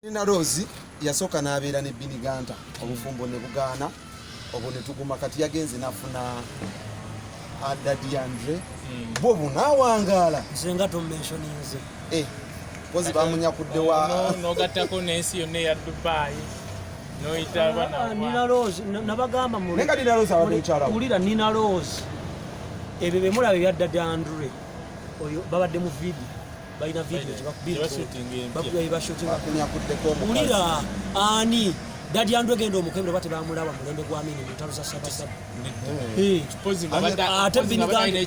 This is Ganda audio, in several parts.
Nina Rose yasoka nabeera ne Biniganta obufumbo ne bugaana obwo ne tuguma kati yagenze nafuna Daddy Andre bo bunawangala nzenga to mentioninze kozi bamunyakudde wa no gatako nensi yonna ya Dubai no itaba na Nina Rose nabagamba mu nenga Nina Rose abamuchala ulira Nina Rose ebebe mulabe ya Daddy Andre oyo babadde mu video baina video bakubira shooting bakunyakudde ko ulira ani Daddy Andre gendo omukembe bate bamulaba mulembe gwa mini mutalo za sabasaba suppose ngabada ate Biniganta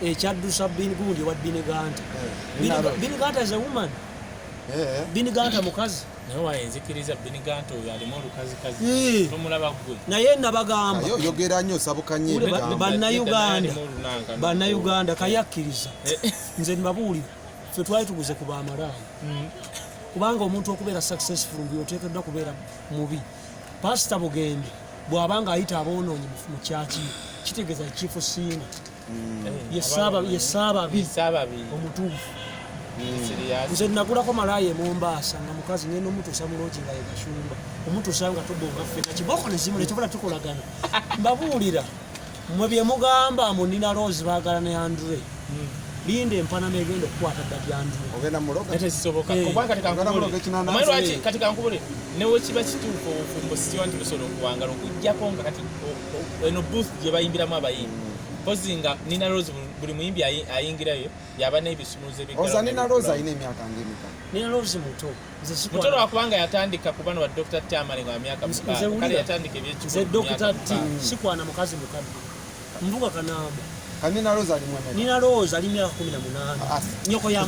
ekyadusa Binigundi wa Biniganta Biniganta is a woman Biniganta mukazi naye wayenzikiriza Biniganta oyo alimu olukazi nomulaba gwe naye nabagamba yogera nnyo sabukanye Bannayuganda kayakkiriza nze nibabuulira ffe twali tuguze ku bamalaaya kubanga omuntu okubeera successful ng'oteekeddwa kubeera mubi pasita Bugembe bw'abanga ayita aboonoonyi mu kyaki kitegeeza chief singa yesaababi omutuufu nze nagulako malaaya e Mombasa nga mukazi ngenda omutuusa muloogi nga ye Bashumba omutuusa nga tobonga ffenna kiboko ne zimu nekyobola tukolagana mbabuulira mwe bye mugamba mu Nina Rose baagala ne Andre linda empanama egenda okukwata Daddy Andre ogenda muloga tekisoboka kubanga katika nkubule newe kiba kituufu obufumbo sityo nti busobola okuwangala okujjako nga kati eno booth gye bayimbiramu abayimbi pozinga Nina Rose buli muyimbi ayingirayo yaba n'ebisumuuzo ebigala Nina Rose ayina emyaka ng'emeka Nina Rose muto muto lwakubanga yatandika ku bano ba Dr. Tamale nga myaka mukaaga kale yatandika ebyekikugu nze Dr. T sikwana mukazi mukadde mbuga kanamba Nina Rose ali mwana Nina Rose ali myaka 18 nyoko ya